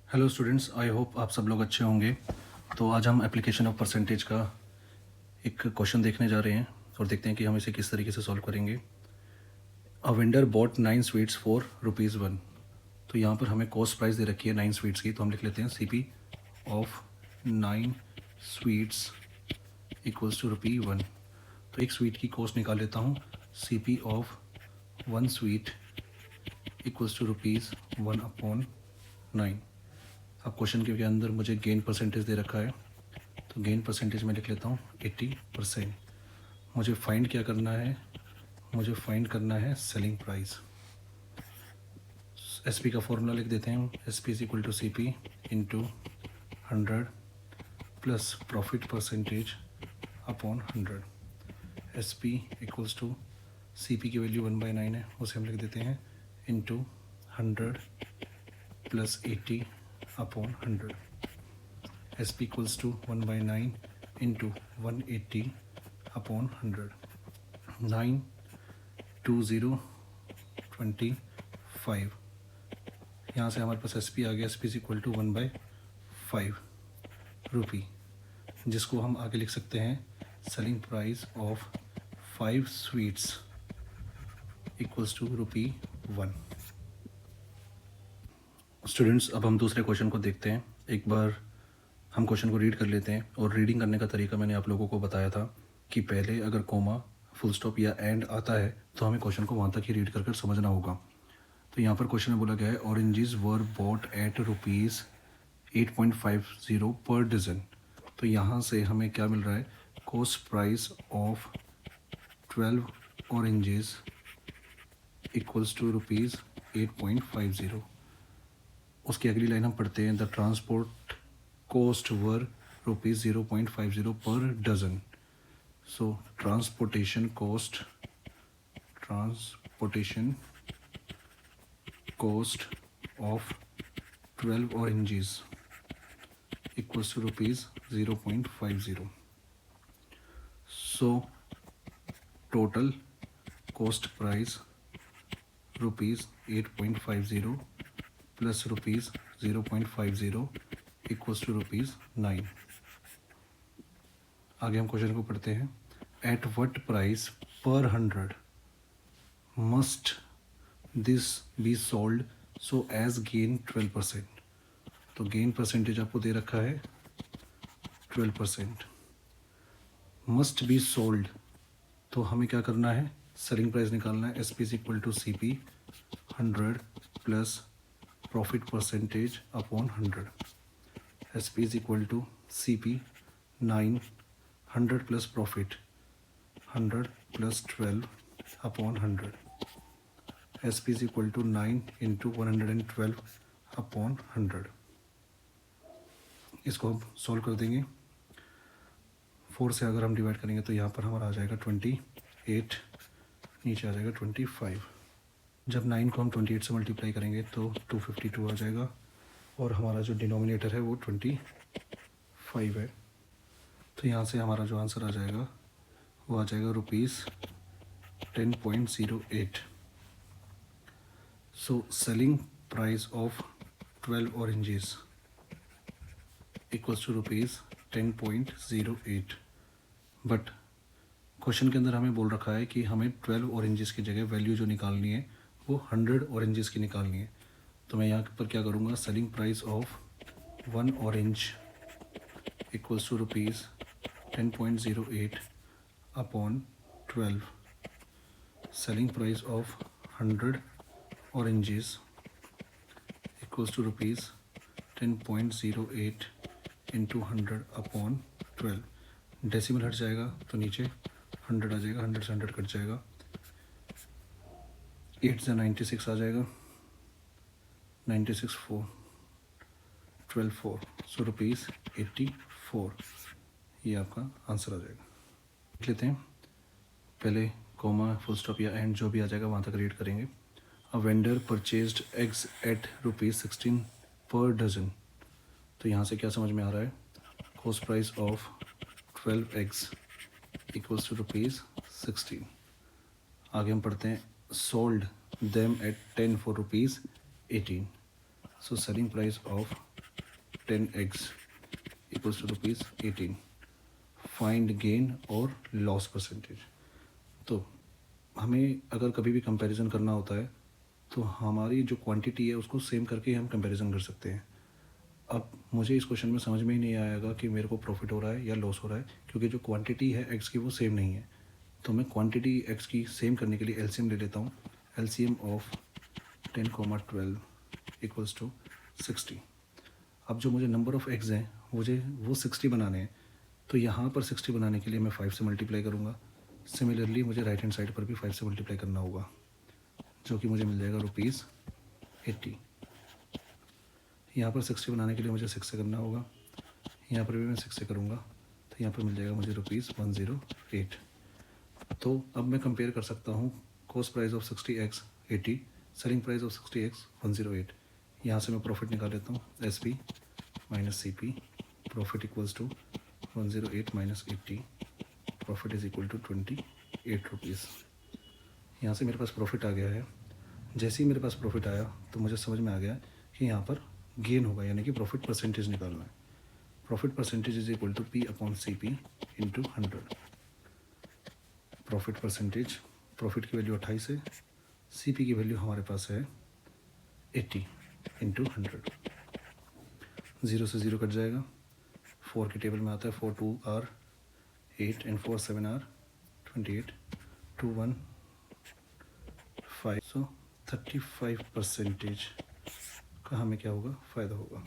Hello students, I hope आप सब लोग अच्छे होंगे। तो आज हम एप्लीकेशन ऑफ परसेंटेज का एक क्वेश्चन देखने जा रहे हैं और देखते हैं कि हम इसे किस तरीके से सॉल्व करेंगे। A vendor bought 9 sweets for ₹1। तो यहाँ पर हमें कॉस्ट प्राइस दे रखी है 9 स्वीट्स की, तो हम लिख लेते हैं CP of 9 sweets equals to ₹1। तो एक स्वीट की कॉस्ट निकाल लेता हूँ। CP of 1 sweet equals to ₹1/9। अब क्वेश्चन के अंदर मुझे गेन परसेंटेज दे रखा है, तो गेन परसेंटेज में लिख लेता हूँ 80%। मुझे फाइंड क्या करना है? मुझे फाइंड करना है सेलिंग प्राइस। SP का फॉर्मूला लिख देते हैं हम। SP is equal to CP into 100 plus profit percentage upon 100। SP equals to CP की वैल्यू 1/9 है, उसे हम लिख देते हैं into 100 plus 80 upon 100। SP equals to 1/9 into 180 upon 100। 9 2 0 25। यहाँ से हमारे पास SP आ गया। SP is equal to 1/5 rupee, जिसको हम आगे लिख सकते हैं selling price of 5 sweets equals to ₹1। Students, अब हम दूसरे क्वेश्चन को देखते हैं। एक बार हम क्वेश्चन को रीड कर लेते हैं, और रीडिंग करने का तरीका मैंने आप लोगों को बताया था कि पहले अगर कोमा, फुल स्टॉप या एंड आता है तो हमें क्वेश्चन को वहाँ तक ही रीड कर समझना होगा। तो यहाँ पर क्वेश्चन में बोला गया है ऑरेंजेस वर बॉट एट ₹8.50 पर डजन। तो यहाँ से हमें क्या मिल रहा है? Cost price of 12 oranges equals to ₹8.50। उसकी अगली लाइन हम पढ़ते हैं, the transport cost were ₹0.50 per dozen. So transportation cost of 12 oranges equals to ₹0.50. So total cost price ₹8.50 plus ₹0.50 equals to ₹9। आगे हम क्वेश्चन को पढ़ते हैं। At what price per 100 must this be sold so as gain 12%। तो gain percentage आपको दे रखा है 12%। Must be sold, तो हमें क्या करना है? सेलिंग प्राइस निकालना है। SP is equal to CP 100 plus profit percentage upon 100। SP is equal to CP 9 100 plus profit 100 plus 12 upon 100। SP is equal to 9 into 112 upon 100। इसको हम सॉल्व कर देंगे। 4 से अगर हम डिवाइड करेंगे तो यहाँ पर हमारा आ जाएगा 28, नीचे आ जाएगा 25। जब 9 को हम 28 से मल्टीप्लाई करेंगे तो 252 आ जाएगा, और हमारा जो डिनोमिनेटर है वो 25 है। तो यहाँ से हमारा जो आंसर आ जाएगा वो आ जाएगा ₹10.08। So selling price of 12 oranges equals to ₹10.08। But question के अंदर हमें बोल रखा है कि हमें 12 ऑरेंजेस की जगह वैल्यू जो निकालनी है वो 100 ऑरेंजेस की निकालनी है। तो मैं यहाँ पर क्या करूँगा? Selling price of 1 orange equals to ₹10.08 upon 12। Selling price of 100 oranges equals to ₹10.08 into 100 upon 12। Decimal हट जाएगा तो नीचे 100 आ जाएगा, 100 से 100 कट जाएगा, 8 से 96 आ जाएगा, 96 4 12 4, सो ₹84। ये आपका आंसर आ जाएगा। लिख लेते हैं। पहले कोमा, फुल स्टॉप या एंड जो भी आ जाएगा वहाँ तक रीड करेंगे। A vendor purchased eggs at ₹16 per dozen. तो यहाँ से क्या समझ में आ रहा है? Cost price of 12 eggs equals to ₹16। आगे हम पढ़ते हैं, sold them at 10 for ₹18। So selling price of 10 eggs equals to rupees 18. Find gain और लॉस परसेंटेज. तो हमें अगर कभी भी कंपैरिजन करना होता है तो हमारी जो क्वांटिटी है उसको सेम करके हम कंपैरिजन कर सकते हैं. अब मुझे इस क्वेश्चन में समझ में ही नहीं आएगा कि मेरे को प्रॉफिट हो रहा है या लॉस हो रहा है, क्योंकि जो क्वांटिटी है एक्स की वो सेम नहीं है. तो मैं क्वांटिटी एक्स की सेम करने के लिए एलसीएम ले लेता हूँ. LCM of 10, 12 equals to 60. अब जो मुझे नंबर ऑफ एग्स हैं मुझे वो 60 बनाने हैं. तो यहाँ पर 60 बनाने के लिए मैं 5 से मल्टीप्लाई करूँगा. सिमिलरली मुझे राइट हैंड साइड पर भी 5 से मल्टीप्लाई करना होगा, जो कि मुझे मिल जाएगा रुपीज़ 80. यहाँ पर 60 बनाने के लिए मुझे 6 से करना होगा. यहाँ पर भी मैं 6 से करूँगा तो यहाँ पर मिल जाएगा मुझे रुपीज़ 108. तो अब मैं कंपेयर कर सकता हूँ cost price of 60x 80, selling price of 60x 108. यहाँ से मैं प्रॉफिट निकाल लेता हूँ. S P minus C P, profit equals to 108 minus 80, profit is equal to 28 rupees. यहाँ से मेरे पास प्रॉफिट आ गया है. जैसे ही मेरे पास प्रॉफिट आया तो मुझे समझ में आ गया कि यहाँ पर गेन होगा, यानी कि प्रॉफिट परसेंटेज निकालना है. Profit percentage is equal to P upon C P into 100. Profit percentage, profit की वैल्यू 28 है, सी पी की वैल्यू हमारे पास है 80 इंटू 100. 0 से 0 कट जाएगा. 4 की टेबल में आता है 4 2 आर 8 एंड 4 7 आर 28, 2 1 5. सो 35% का हमें क्या होगा, फ़ायदा होगा.